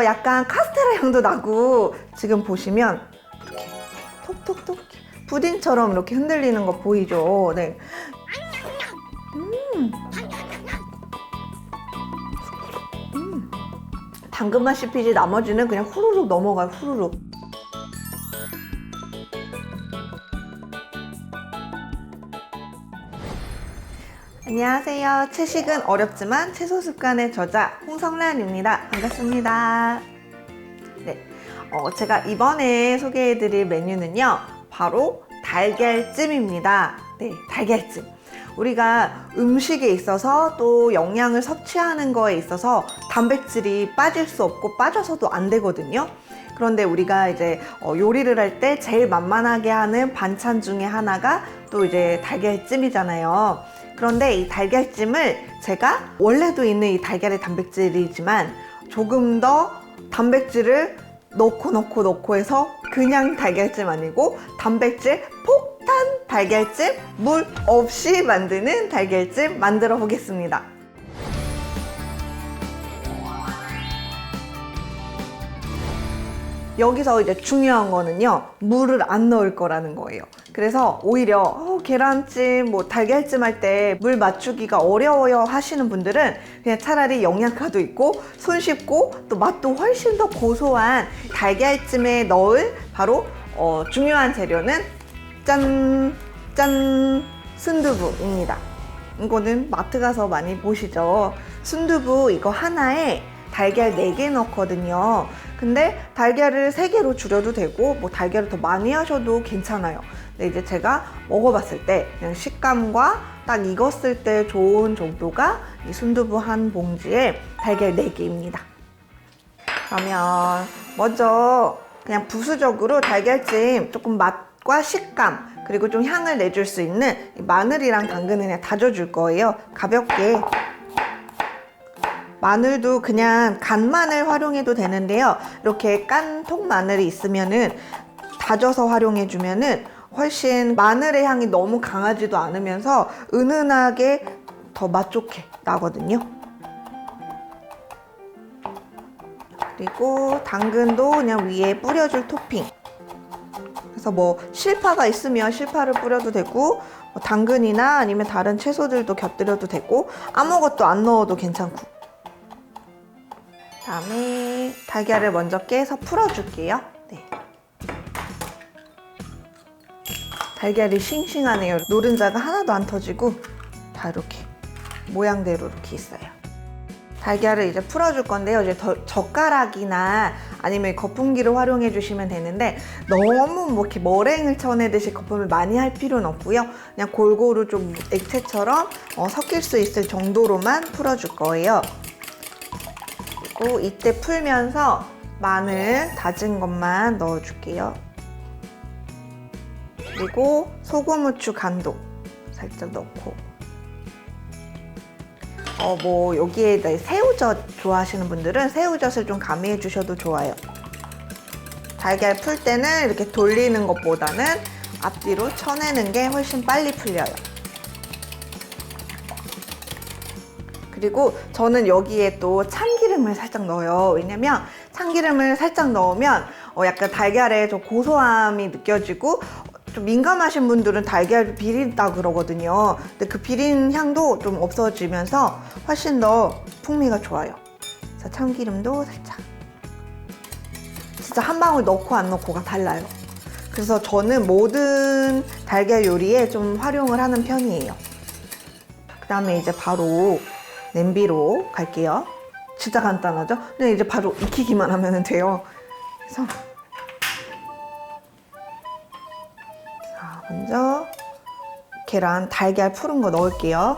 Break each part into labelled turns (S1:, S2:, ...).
S1: 보이시죠? 약간 카스테라 향도 나고, 지금 보시면 이렇게 톡톡톡 푸딩처럼 이렇게 흔들리는 거 보이죠? 네. 당근만 씹히지 나머지는 그냥 후루룩 넘어가요. 후루룩. 안녕하세요. 채식은 어렵지만 채소 습관의 저자 홍성란입니다. 반갑습니다. 네, 제가 이번에 소개해드릴 메뉴는요, 바로 달걀찜입니다. 네, 달걀찜. 우리가 음식에 있어서 또 영양을 섭취하는 거에 있어서 단백질이 빠질 수 없고 빠져서도 안 되거든요. 그런데 우리가 이제 요리를 할 때 제일 만만하게 하는 반찬 중에 하나가 또 이제 달걀찜이잖아요. 그런데 이 달걀찜을 제가 원래도 있는 이 달걀의 단백질이지만 조금 더 단백질을 넣고 해서 그냥 달걀찜 아니고 단백질 폭탄 달걀찜, 물 없이 만드는 달걀찜 만들어 보겠습니다. 여기서 이제 중요한 거는요, 물을 안 넣을 거라는 거예요. 그래서 오히려 계란찜, 달걀찜 할 때 물 맞추기가 어려워요 하시는 분들은 그냥 차라리 영양가도 있고 손쉽고 또 맛도 훨씬 더 고소한 달걀찜에 넣을 바로 중요한 재료는 짠! 순두부입니다. 이거는 마트 가서 많이 보시죠. 순두부 이거 하나에 달걀 4개 넣거든요. 근데 달걀을 3개로 줄여도 되고 달걀을 더 많이 하셔도 괜찮아요. 근데 이제 제가 먹어봤을 때 그냥 식감과 딱 익었을 때 좋은 정도가 이 순두부 한 봉지에 달걀 4개입니다. 그러면 먼저 그냥 부수적으로 달걀찜 조금 맛과 식감 그리고 좀 향을 내줄 수 있는 마늘이랑 당근을 그냥 다져줄 거예요. 가볍게. 마늘도 그냥 간 마늘 활용해도 되는데요. 이렇게 깐 통마늘이 있으면은 다져서 활용해주면은 훨씬 마늘의 향이 너무 강하지도 않으면서 은은하게 더 맛 좋게 나거든요. 그리고 당근도 그냥 위에 뿌려줄 토핑. 그래서 실파가 있으면 실파를 뿌려도 되고 당근이나 아니면 다른 채소들도 곁들여도 되고 아무것도 안 넣어도 괜찮고. 다음에 달걀을 먼저 깨서 풀어줄게요. 네. 달걀이 싱싱하네요. 노른자가 하나도 안 터지고 다 이렇게 모양대로 이렇게 있어요. 달걀을 이제 풀어줄 건데요. 이제 젓가락이나 아니면 거품기를 활용해 주시면 되는데 너무 이렇게 머랭을 쳐내듯이 거품을 많이 할 필요는 없고요. 그냥 골고루 좀 액체처럼 섞일 수 있을 정도로만 풀어줄 거예요. 그리고 이때 풀면서 마늘 다진 것만 넣어줄게요. 그리고 소금, 후추, 간도 살짝 넣고 여기에 새우젓 좋아하시는 분들은 새우젓을 좀 가미해 주셔도 좋아요. 달걀 풀 때는 이렇게 돌리는 것보다는 앞뒤로 쳐내는 게 훨씬 빨리 풀려요. 그리고 저는 여기에 또 참기름을 살짝 넣어요. 왜냐면 참기름을 살짝 넣으면 약간 달걀에 좀 고소함이 느껴지고 좀 민감하신 분들은 달걀 비린다 그러거든요. 근데 그 비린 향도 좀 없어지면서 훨씬 더 풍미가 좋아요. 그래서 참기름도 살짝. 진짜 한 방울 넣고 안 넣고가 달라요. 그래서 저는 모든 달걀 요리에 좀 활용을 하는 편이에요. 그 다음에 이제 바로 냄비로 갈게요. 진짜 간단하죠? 근데 이제 바로 익히기만 하면 돼요. 그래서 먼저 계란, 달걀 푸른 거 넣을게요.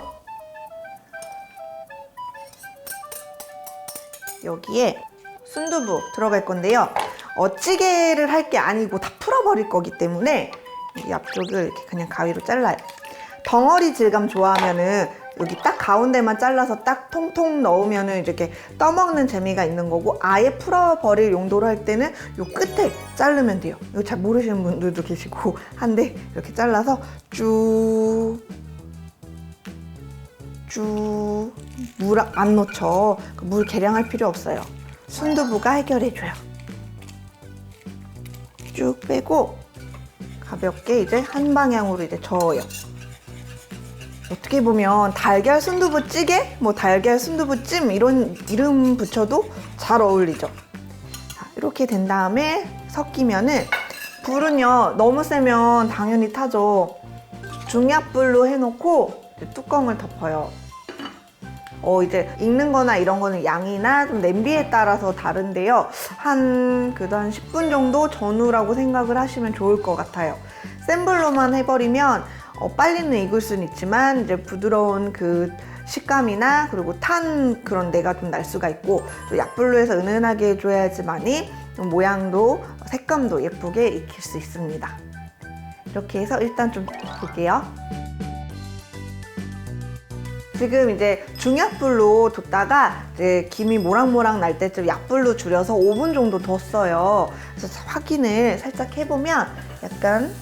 S1: 여기에 순두부 들어갈 건데요. 찌개를 할 게 아니고 다 풀어버릴 거기 때문에 이 앞쪽을 이렇게 그냥 가위로 잘라요. 덩어리 질감 좋아하면은 여기 딱 가운데만 잘라서 딱 통통 넣으면은 이렇게 떠먹는 재미가 있는 거고, 아예 풀어버릴 용도로 할 때는 요 끝에 자르면 돼요. 이거 잘 모르시는 분들도 계시고 한데, 이렇게 잘라서 쭉 물 안 넣죠. 물 계량할 필요 없어요. 순두부가 해결해줘요. 쭉 빼고 가볍게 이제 한 방향으로 이제 저어요. 어떻게 보면 달걀 순두부찌개, 뭐 달걀 순두부찜 이런 이름 붙여도 잘 어울리죠. 자, 이렇게 된 다음에 섞이면은 불은요 너무 세면 당연히 타죠. 중약불로 해놓고 이제 뚜껑을 덮어요. 이제 익는 거나 이런 거는 양이나 좀 냄비에 따라서 다른데요. 한 10분 정도 전후라고 생각을 하시면 좋을 것 같아요. 센 불로만 해버리면 빨리는 익을 수는 있지만 이제 부드러운 그 식감이나 그리고 탄 그런 데가 좀 날 수가 있고, 또 약불로 해서 은은하게 해줘야지만이 모양도 색감도 예쁘게 익힐 수 있습니다. 이렇게 해서 일단 좀 볼게요. 지금 이제 중약불로 뒀다가 이제 김이 모락모락 날 때쯤 약불로 줄여서 5분 정도 뒀어요. 그래서 확인을 살짝 해보면 약간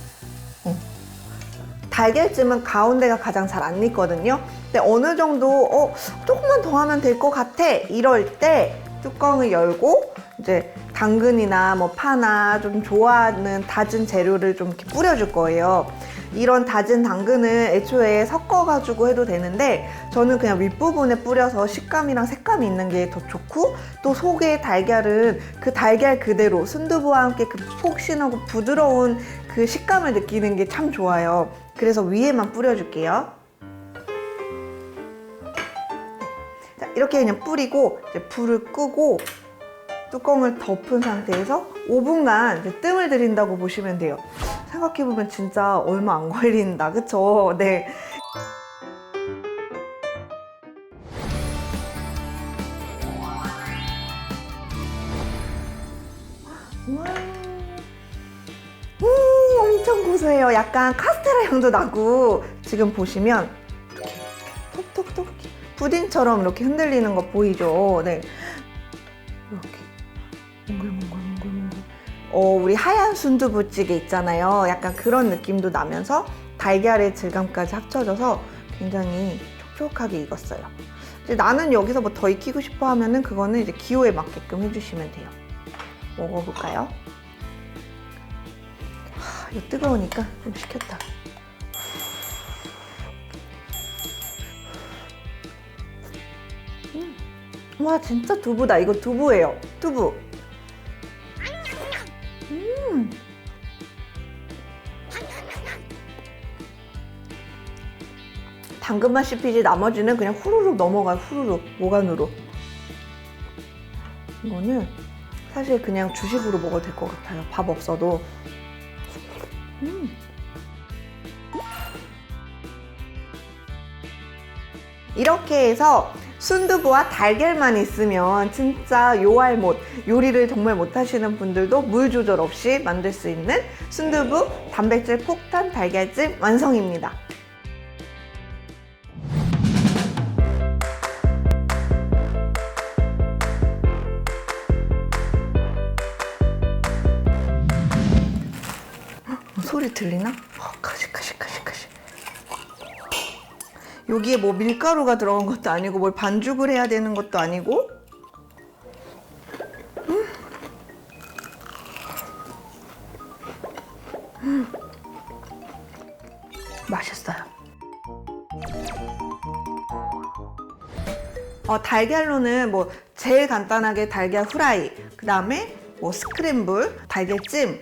S1: 달걀찜은 가운데가 가장 잘 안 익거든요. 근데 어느 정도 조금만 더 하면 될 것 같아 이럴 때 뚜껑을 열고 이제 당근이나 뭐 파나 좀 좋아하는 다진 재료를 좀 이렇게 뿌려줄 거예요. 이런 다진 당근은 애초에 섞어가지고 해도 되는데 저는 그냥 윗부분에 뿌려서 식감이랑 색감이 있는 게 더 좋고, 또 속에 달걀은 그 달걀 그대로 순두부와 함께 그 폭신하고 부드러운 그 식감을 느끼는 게 참 좋아요. 그래서 위에만 뿌려줄게요. 자, 이렇게 그냥 뿌리고 이제 불을 끄고 뚜껑을 덮은 상태에서 5분간 이제 뜸을 들인다고 보시면 돼요. 생각해보면 진짜 얼마 안 걸린다, 그쵸? 네. 우와. 엄청 고소해요. 약간 카스테라 향도 나고, 지금 보시면 이렇게 톡톡톡 푸딩처럼 이렇게 흔들리는 거 보이죠? 네. 이렇게 몽글몽글몽글몽글. 우리 하얀 순두부찌개 있잖아요. 약간 그런 느낌도 나면서 달걀의 질감까지 합쳐져서 굉장히 촉촉하게 익었어요. 이제 나는 여기서 뭐 더 익히고 싶어 하면은 그거는 이제 기호에 맞게끔 해주시면 돼요. 먹어볼까요? 이거 뜨거우니까 좀 식혔다. 와, 진짜 두부다. 이거 두부예요. 두부. 당근만 씹히지 나머지는 그냥 후루룩 넘어가요. 후루룩 목 안으로. 이거는 사실 그냥 주식으로 먹어도 될 것 같아요. 밥 없어도. 이렇게 해서 순두부와 달걀만 있으면 진짜 요알못, 요리를 정말 못하시는 분들도 물 조절 없이 만들 수 있는 순두부 단백질 폭탄 달걀찜 완성입니다. 소리 들리나? 카시카시카시카시. 여기에 뭐 밀가루가 들어간 것도 아니고 뭘 반죽을 해야 되는 것도 아니고. 맛있어요. 달걀로는 뭐 제일 간단하게 달걀 후라이, 그 다음에 뭐 스크램블, 달걀찜,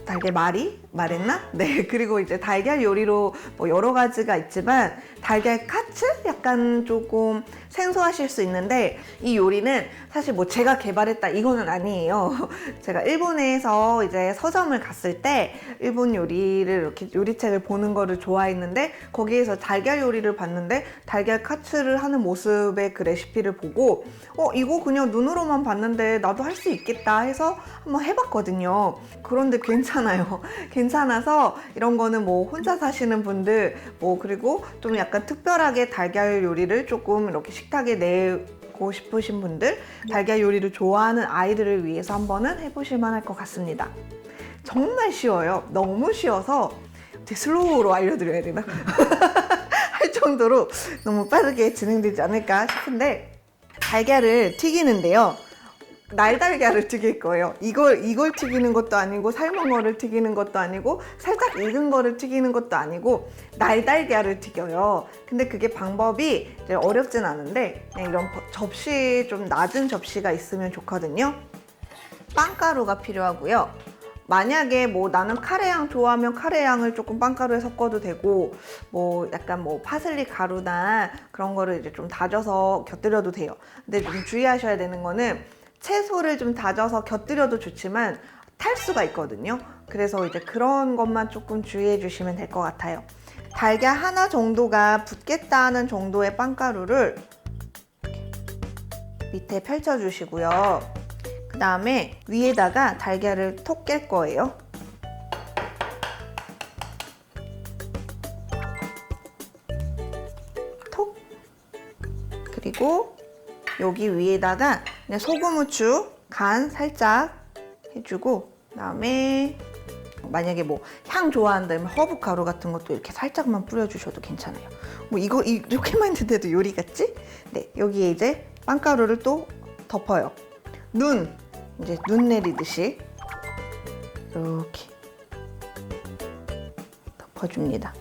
S1: 달걀말이? 말했나? 네, 그리고 이제 달걀 요리로 뭐 여러 가지가 있지만 달걀 카츠? 약간 조금 생소하실 수 있는데, 이 요리는 사실 뭐 제가 개발했다 이거는 아니에요. 제가 일본에서 이제 서점을 갔을 때 일본 요리를 이렇게 요리책을 보는 거를 좋아했는데, 거기에서 달걀 요리를 봤는데 달걀 카츠를 하는 모습의 그 레시피를 보고 이거 그냥 눈으로만 봤는데 나도 할 수 있겠다 해서 한번 해봤거든요. 그런데 괜찮아요. 괜찮아서 이런 거는 뭐 혼자 사시는 분들, 뭐 그리고 좀 약간 특별하게 달걀 요리를 조금 이렇게 식탁에 내고 싶으신 분들, 달걀 요리를 좋아하는 아이들을 위해서 한번은 해보실 만할 것 같습니다. 정말 쉬워요. 너무 쉬워서 되게 슬로우로 알려드려야 되나? 할 정도로 너무 빠르게 진행되지 않을까 싶은데, 달걀을 튀기는데요. 날달걀을 튀길 거예요. 이걸 튀기는 것도 아니고 삶은 거를 튀기는 것도 아니고 살짝 익은 거를 튀기는 것도 아니고 날달걀을 튀겨요. 근데 그게 방법이 이제 어렵진 않은데 그냥 이런 접시, 좀 낮은 접시가 있으면 좋거든요. 빵가루가 필요하고요. 만약에 뭐 나는 카레향 좋아하면 카레향을 조금 빵가루에 섞어도 되고, 뭐 약간 뭐 파슬리 가루나 그런 거를 이제 좀 다져서 곁들여도 돼요. 근데 좀 주의하셔야 되는 거는 채소를 좀 다져서 곁들여도 좋지만 탈 수가 있거든요. 그래서 이제 그런 것만 조금 주의해 주시면 될 것 같아요. 달걀 하나 정도가 붙겠다는 정도의 빵가루를 밑에 펼쳐 주시고요. 그 다음에 위에다가 달걀을 톡 깰 거예요. 톡! 그리고 여기 위에다가 그냥 소금, 후추 간 살짝 해주고, 그 다음에 만약에 뭐 향 좋아한다면 허브 가루 같은 것도 이렇게 살짝만 뿌려주셔도 괜찮아요. 뭐 이거 이렇게만 했는데도 요리 같지? 네, 여기에 이제 빵가루를 또 덮어요. 이제 눈 내리듯이 이렇게 덮어줍니다.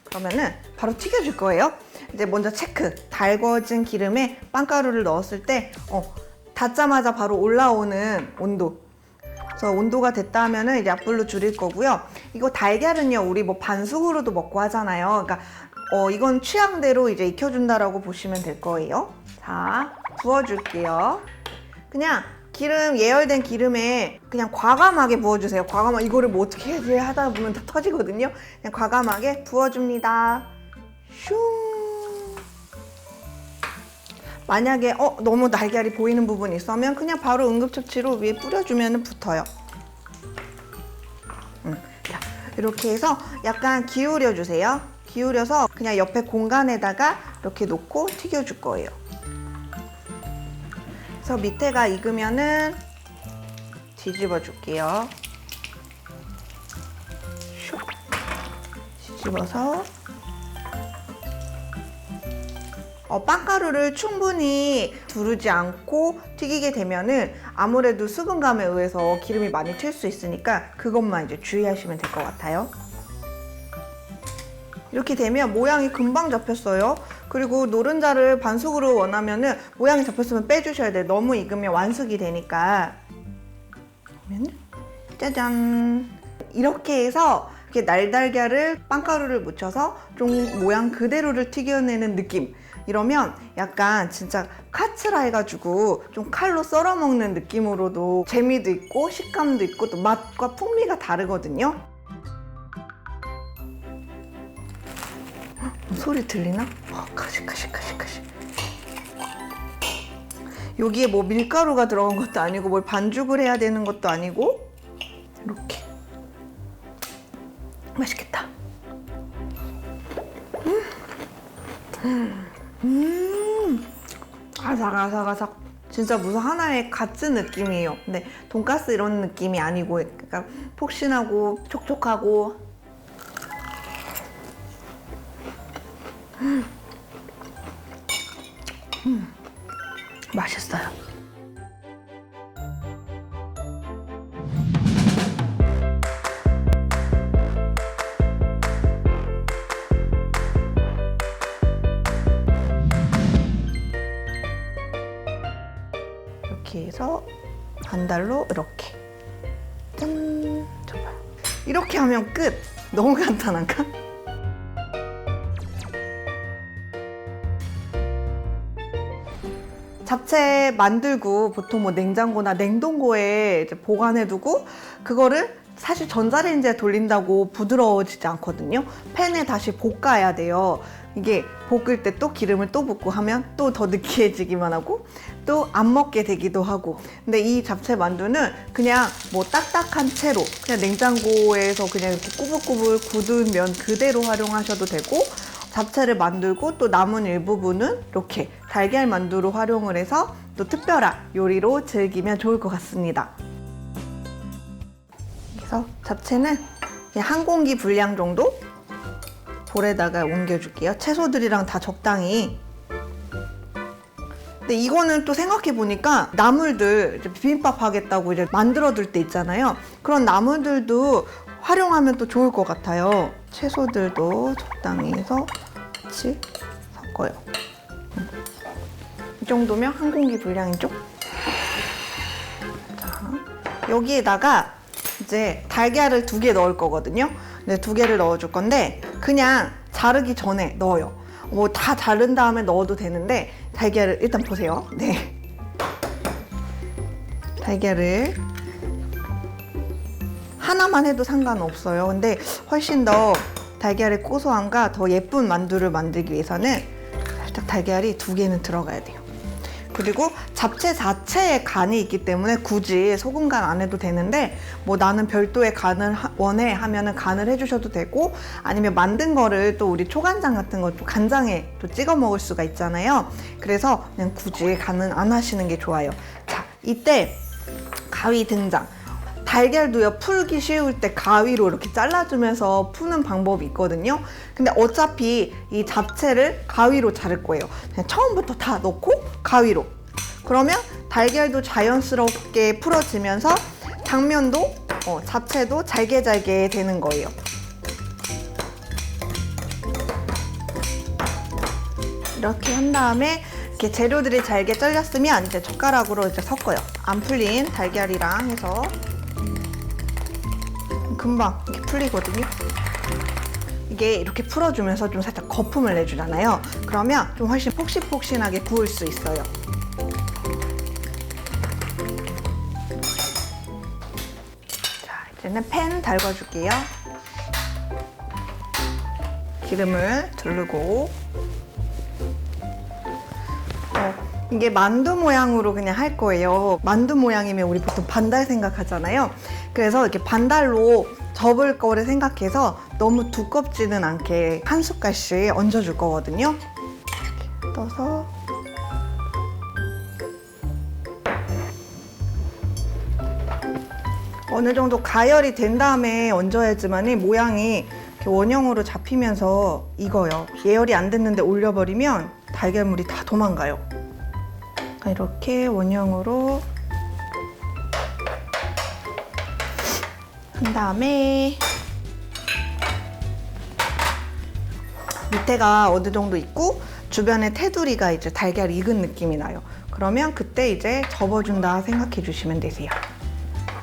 S1: 그러면은 바로 튀겨줄 거예요. 이제 먼저 체크. 달궈진 기름에 빵가루를 넣었을 때 닿자마자 바로 올라오는 온도. 그래서 온도가 됐다 하면은 이제 약불로 줄일 거고요. 이거 달걀은요, 우리 뭐 반숙으로도 먹고 하잖아요. 그러니까 이건 취향대로 이제 익혀준다라고 보시면 될 거예요. 자, 부어줄게요. 그냥 기름, 예열된 기름에 그냥 과감하게 부어주세요. 과감하게. 이거를 뭐 어떻게 해야지 하다 보면 다 터지거든요. 그냥 과감하게 부어줍니다. 슝. 만약에 너무 달걀이 보이는 부분이 있으면 그냥 바로 응급처치로 위에 뿌려주면 붙어요. 자, 이렇게 해서 약간 기울여 주세요. 기울여서 그냥 옆에 공간에다가 이렇게 놓고 튀겨줄 거예요. 그래서 밑에가 익으면은 뒤집어 줄게요. 뒤집어서 빵가루를 충분히 두르지 않고 튀기게 되면은 아무래도 수분감에 의해서 기름이 많이 튈 수 있으니까 그것만 이제 주의하시면 될 것 같아요. 이렇게 되면 모양이 금방 잡혔어요. 그리고 노른자를 반숙으로 원하면은 모양이 잡혔으면 빼주셔야 돼요. 너무 익으면 완숙이 되니까. 그러면 짜잔! 이렇게 해서 이렇게 날달걀을 빵가루를 묻혀서 좀 모양 그대로를 튀겨내는 느낌. 이러면 약간 진짜 카츠라 해가지고 좀 칼로 썰어 먹는 느낌으로도 재미도 있고 식감도 있고 또 맛과 풍미가 다르거든요. 소리 들리나? 카시카시카시카시. 여기에 뭐 밀가루가 들어간 것도 아니고 뭘 반죽을 해야 되는 것도 아니고 이렇게 맛있겠다. 아삭아삭아삭. 진짜 무슨 하나의 갓즈 느낌이에요. 근데 돈가스 이런 느낌이 아니고 그러니까 폭신하고 촉촉하고 맛있어요. 이렇게 해서 반달로 이렇게 짠. 줘봐요. 이렇게 하면 끝. 너무 간단한가? 잡채 만들고 보통 뭐 냉장고나 냉동고에 이제 보관해두고 그거를 사실 전자레인지에 돌린다고 부드러워지지 않거든요. 팬에 다시 볶아야 돼요. 이게 볶을 때 또 기름을 또 붓고 하면 또 더 느끼해지기만 하고 또 안 먹게 되기도 하고. 근데 이 잡채 만두는 그냥 뭐 딱딱한 채로 그냥 냉장고에서 그냥 이렇게 꾸불꾸불 굳은 면 그대로 활용하셔도 되고, 잡채를 만들고 또 남은 일부분은 이렇게 달걀 만두로 활용을 해서 또 특별한 요리로 즐기면 좋을 것 같습니다. 그래서 잡채는 그냥 한 공기 분량 정도 볼에다가 옮겨줄게요. 채소들이랑 다 적당히. 근데 이거는 또 생각해 보니까 나물들 이제 비빔밥 하겠다고 이제 만들어둘 때 있잖아요. 그런 나물들도 활용하면 또 좋을 것 같아요. 채소들도 적당히 해서 같이 섞어요. 이 정도면 한 공기 분량이죠? 자, 여기에다가 이제 달걀을 2개 넣을 거거든요. 네, 2개를 넣어줄 건데 그냥 자르기 전에 넣어요. 뭐 다 자른 다음에 넣어도 되는데 달걀을 일단 보세요. 네, 달걀을 하나만 해도 상관없어요. 근데 훨씬 더 달걀의 고소함과 더 예쁜 만두를 만들기 위해서는 살짝 달걀이 2개는 들어가야 돼요. 그리고 잡채 자체에 간이 있기 때문에 굳이 소금 간 안 해도 되는데 뭐 나는 별도의 간을 원해 하면은 간을 해주셔도 되고 아니면 만든 거를 또 우리 초간장 같은 거 간장에 또 찍어 먹을 수가 있잖아요. 그래서 그냥 굳이 간은 안 하시는 게 좋아요. 자, 이때 가위 등장. 달걀도요, 풀기 쉬울 때 가위로 이렇게 잘라주면서 푸는 방법이 있거든요. 근데 어차피 이 잡채를 가위로 자를 거예요. 그냥 처음부터 다 넣고 가위로. 그러면 달걀도 자연스럽게 풀어지면서 당면도 잡채도 잘게 되는 거예요. 이렇게 한 다음에 이렇게 재료들이 잘게 잘렸으면 이제 젓가락으로 이제 섞어요. 안 풀린 달걀이랑 해서 금방 이렇게 풀리거든요. 이게 이렇게 풀어주면서 좀 살짝 거품을 내주잖아요. 그러면 좀 훨씬 폭신폭신하게 구울 수 있어요. 자, 이제는 팬 달궈줄게요. 기름을 두르고 이게 만두 모양으로 그냥 할 거예요. 만두 모양이면 우리 보통 반달 생각하잖아요. 그래서 이렇게 반달로 접을 거를 생각해서 너무 두껍지는 않게 한 숟갈씩 얹어줄 거거든요. 이렇게 떠서 어느 정도 가열이 된 다음에 얹어야지만이 모양이 이렇게 원형으로 잡히면서 익어요. 예열이 안 됐는데 올려버리면 달걀물이 다 도망가요. 이렇게 원형으로 한 다음에 밑에가 어느 정도 있고 주변에 테두리가 이제 달걀 익은 느낌이 나요. 그러면 그때 이제 접어준다 생각해 주시면 되세요.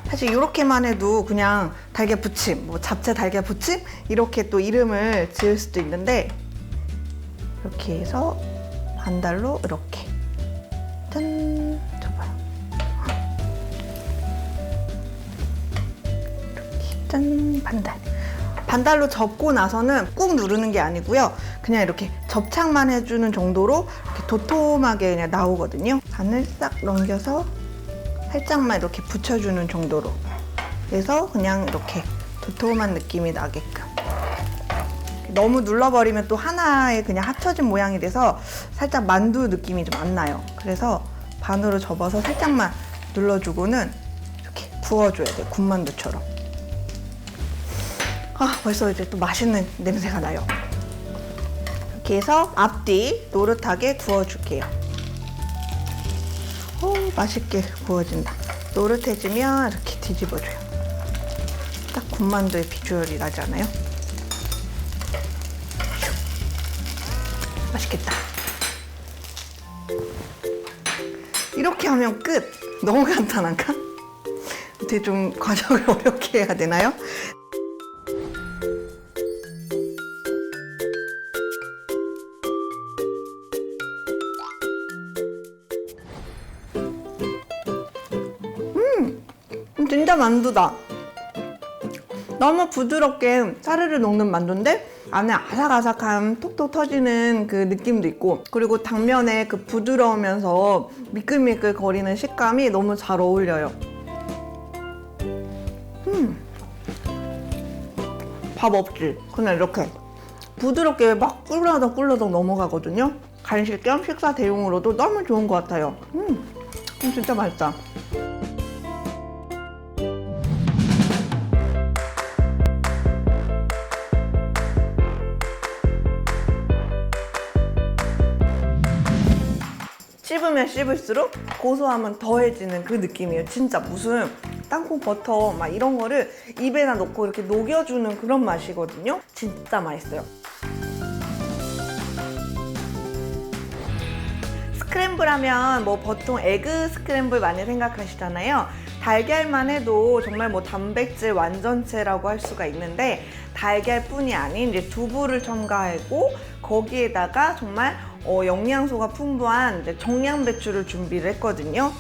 S1: 사실 이렇게만 해도 그냥 달걀 부침, 뭐 잡채 달걀 부침 이렇게 또 이름을 지을 수도 있는데 이렇게 해서 반달로 이렇게 짠 접어요. 이렇게 짠 반달로 접고 나서는 꾹 누르는 게 아니고요. 그냥 이렇게 접착만 해주는 정도로 이렇게 도톰하게 그냥 나오거든요. 반을 싹 넘겨서 살짝만 이렇게 붙여주는 정도로 그래서 그냥 이렇게 도톰한 느낌이 나게끔. 너무 눌러버리면 또 하나에 그냥 합쳐진 모양이 돼서 살짝 만두 느낌이 좀 안 나요. 그래서 반으로 접어서 살짝만 눌러주고는 이렇게 구워줘야 돼요. 군만두처럼. 아, 벌써 이제 또 맛있는 냄새가 나요. 이렇게 해서 앞뒤 노릇하게 구워줄게요. 오, 맛있게 구워진다. 노릇해지면 이렇게 뒤집어줘요. 딱 군만두의 비주얼이 나지 않아요? 맛있겠다. 이렇게 하면 끝! 너무 간단한가? 어떻게 좀 과정을 어렵게 해야 되나요? 진짜 만두다. 너무 부드럽게 사르르 녹는 만두인데 안에 아삭아삭한 톡톡 터지는 그 느낌도 있고 그리고 당면의 그 부드러우면서 미끌미끌 거리는 식감이 너무 잘 어울려요. 밥 없지? 그냥 이렇게 부드럽게 막 꿀러덕 넘어가거든요. 간식 겸 식사 대용으로도 너무 좋은 것 같아요. 진짜 맛있다. 씹으면 씹을수록 고소함은 더해지는 그 느낌이에요. 진짜 무슨 땅콩 버터 막 이런 거를 입에다 넣고 이렇게 녹여주는 그런 맛이거든요. 진짜 맛있어요. 스크램블 하면 뭐 보통 에그 스크램블 많이 생각하시잖아요. 달걀만 해도 정말 뭐 단백질 완전체라고 할 수가 있는데 달걀뿐이 아닌 이제 두부를 첨가하고 거기에다가 정말 영양소가 풍부한 이제 정양배추를 준비를 했거든요.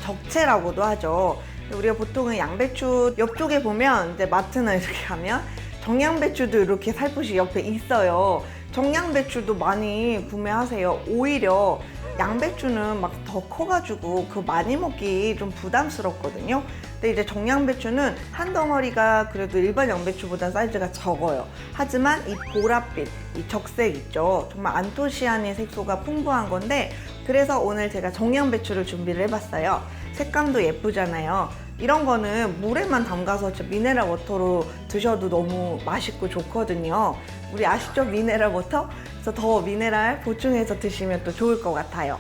S1: 적채라고도 하죠. 우리가 보통은 양배추 옆쪽에 보면 이제 마트나 이렇게 가면 정양배추도 이렇게 살포시 옆에 있어요. 정양배추도 많이 구매하세요. 오히려 양배추는 막 더 커가지고 그거 많이 먹기 좀 부담스럽거든요. 근데 이제 정양배추는 한 덩어리가 그래도 일반 양배추보다 사이즈가 적어요. 하지만 이 보랏빛, 이 적색 있죠. 정말 안토시아닌 색소가 풍부한 건데 그래서 오늘 제가 정양배추를 준비를 해봤어요. 색감도 예쁘잖아요. 이런 거는 물에만 담가서 진짜 미네랄 워터로 드셔도 너무 맛있고 좋거든요. 우리 아시죠? 미네랄 워터? 그래서 더 미네랄 보충해서 드시면 또 좋을 것 같아요.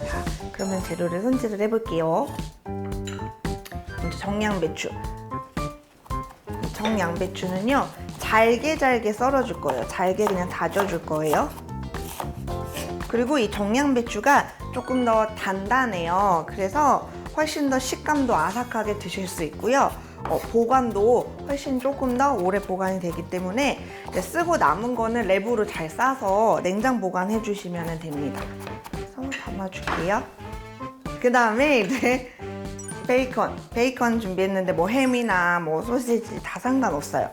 S1: 자, 그러면 재료를 손질을 해볼게요. 먼저 정양배추. 정양배추는요, 잘게 썰어줄 거예요. 잘게 그냥 다져줄 거예요. 그리고 이 정양배추가 조금 더 단단해요. 그래서 훨씬 더 식감도 아삭하게 드실 수 있고요. 보관도 훨씬 조금 더 오래 보관이 되기 때문에 쓰고 남은 거는 랩으로 잘 싸서 냉장 보관해 주시면 됩니다. 그래서 담아줄게요. 그 다음에 이제 베이컨 준비했는데 뭐 햄이나 뭐 소시지 다 상관없어요.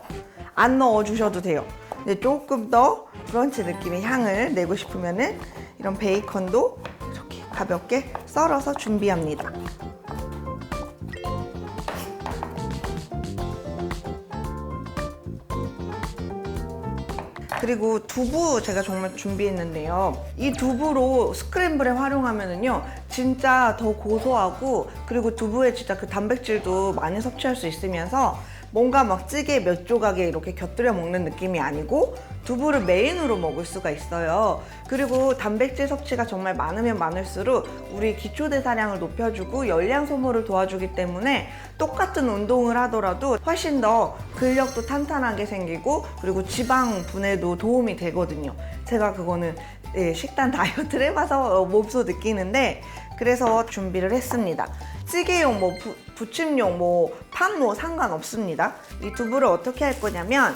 S1: 안 넣어 주셔도 돼요. 근데 조금 더 브런치 느낌의 향을 내고 싶으면은 이런 베이컨도 이렇게 가볍게 썰어서 준비합니다. 그리고 두부 제가 정말 준비했는데요. 이 두부로 스크램블에 활용하면은요, 진짜 더 고소하고 그리고 두부에 진짜 그 단백질도 많이 섭취할 수 있으면서 뭔가 막 찌개 몇 조각에 이렇게 곁들여 먹는 느낌이 아니고 두부를 메인으로 먹을 수가 있어요. 그리고 단백질 섭취가 정말 많으면 많을수록 우리 기초대사량을 높여주고 열량 소모를 도와주기 때문에 똑같은 운동을 하더라도 훨씬 더 근력도 탄탄하게 생기고 그리고 지방 분해도 도움이 되거든요. 제가 그거는 식단 다이어트를 해봐서 몸소 느끼는데 그래서 준비를 했습니다. 찌개용, 뭐 부침용, 뭐 판 뭐 상관없습니다. 이 두부를 어떻게 할 거냐면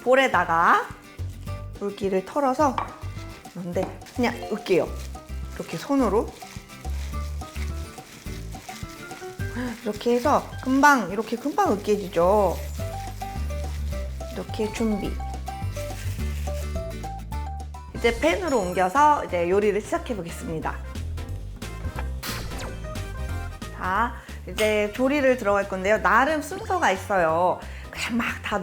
S1: 볼에다가 물기를 털어서 그런데 그냥 으깨요. 이렇게 손으로 이렇게 해서 금방 으깨지죠. 이렇게 준비. 이제 팬으로 옮겨서 이제 요리를 시작해 보겠습니다. 자, 이제 조리를 들어갈 건데요. 나름 순서가 있어요. 그냥 막 다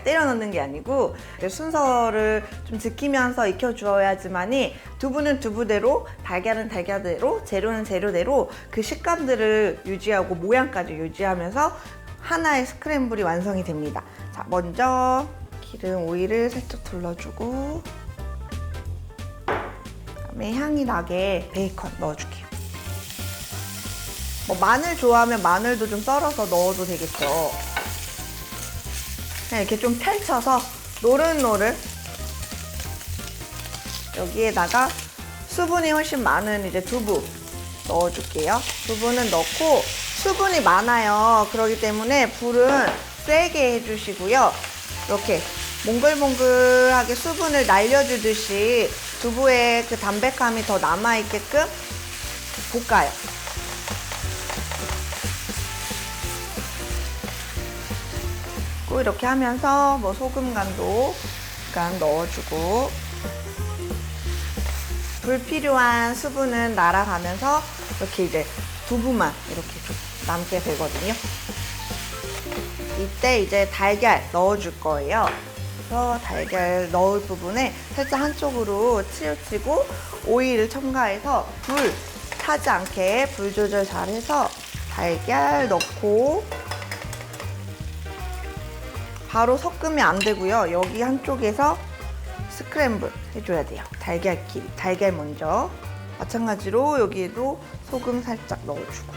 S1: 때려 넣는 게 아니고 순서를 좀 지키면서 익혀주어야지만이 두부는 두부대로, 달걀은 달걀대로, 재료는 재료대로 그 식감들을 유지하고 모양까지 유지하면서 하나의 스크램블이 완성이 됩니다. 자, 먼저 기름, 오일을 살짝 둘러주고 그다음에 향이 나게 베이컨 넣어줄게요. 마늘 좋아하면 마늘도 좀 썰어서 넣어도 되겠죠. 그냥 이렇게 좀 펼쳐서 노릇노릇 여기에다가 수분이 훨씬 많은 이제 두부 넣어줄게요. 두부는 넣고 수분이 많아요. 그렇기 때문에 불은 세게 해주시고요. 이렇게 몽글몽글하게 수분을 날려주듯이 두부에 그 담백함이 더 남아있게끔 볶아요. 이렇게 하면서 뭐 소금 간도 약간 넣어주고 불필요한 수분은 날아가면서 이렇게 이제 두부만 이렇게 좀 남게 되거든요. 이때 이제 달걀 넣어줄 거예요. 그래서 달걀 넣을 부분에 살짝 한쪽으로 치우치고 오일을 첨가해서 불 타지 않게 불 조절 잘 해서 달걀 넣고 바로 섞으면 안 되고요. 여기 한쪽에서 스크램블 해줘야 돼요. 달걀 먼저. 마찬가지로 여기에도 소금 살짝 넣어주고.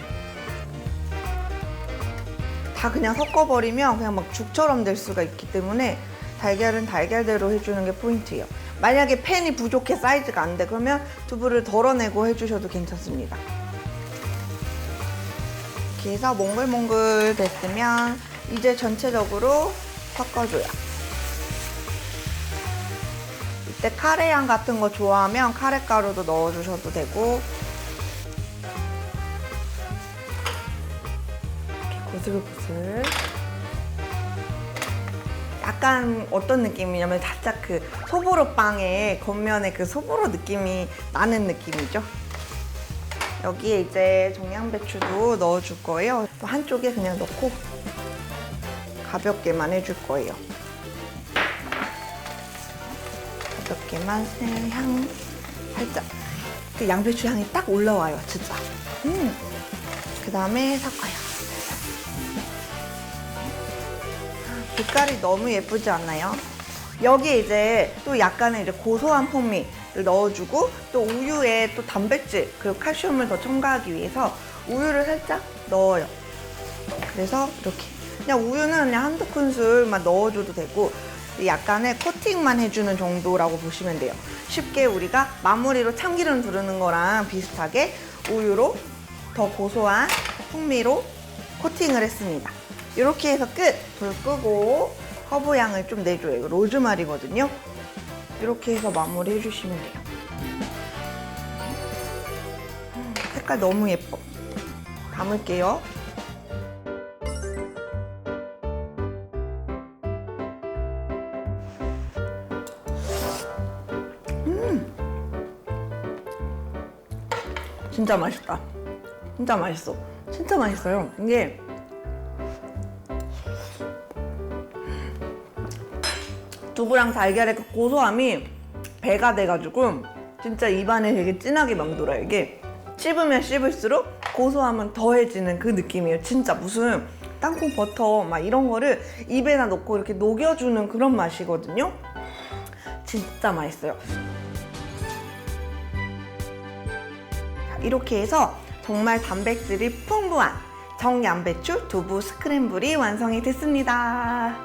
S1: 다 그냥 섞어버리면 그냥 막 죽처럼 될 수가 있기 때문에 달걀은 달걀대로 해주는 게 포인트예요. 만약에 팬이 부족해 사이즈가 안 돼 그러면 두부를 덜어내고 해주셔도 괜찮습니다. 이렇게 해서 몽글몽글 됐으면 이제 전체적으로 섞어줘요. 이때 카레향 같은 거 좋아하면 카레가루도 넣어주셔도 되고 이렇게 고슬고슬. 약간 어떤 느낌이냐면 살짝 그 소보로 빵의 겉면에 그 소보로 느낌이 나는 느낌이죠. 여기에 이제 정양배추도 넣어줄 거예요. 또 한쪽에 그냥 넣고 가볍게만 해줄 거예요. 가볍게만 향 살짝. 그 양배추 향이 딱 올라와요, 진짜. 그 다음에 섞어요. 빛깔이 너무 예쁘지 않나요? 여기에 이제 또 약간의 이제 고소한 풍미를 넣어주고 또 우유에 또 단백질 그리고 칼슘을 더 첨가하기 위해서 우유를 살짝 넣어요. 그래서 이렇게 그냥 우유는 그냥 한두 큰술만 넣어줘도 되고 약간의 코팅만 해주는 정도라고 보시면 돼요. 쉽게 우리가 마무리로 참기름 두르는 거랑 비슷하게 우유로 더 고소한 풍미로 코팅을 했습니다. 이렇게 해서 끝! 불 끄고 허브향을 좀 내줘요. 이거 로즈마리거든요. 이렇게 해서 마무리 해주시면 돼요. 색깔 너무 예뻐. 담을게요. 진짜 맛있다. 진짜 맛있어. 진짜 맛있어요. 이게 두부랑 달걀의 그 고소함이 배가 돼가지고 진짜 입안에 되게 진하게 맴돌아요. 이게 씹으면 씹을수록 고소함은 더해지는 그 느낌이에요. 진짜 무슨 땅콩 버터 막 이런 거를 입에다 넣고 이렇게 녹여주는 그런 맛이거든요. 진짜 맛있어요. 자, 이렇게 해서 정말 단백질이 풍부한 정양배추 두부 스크램블이 완성이 됐습니다.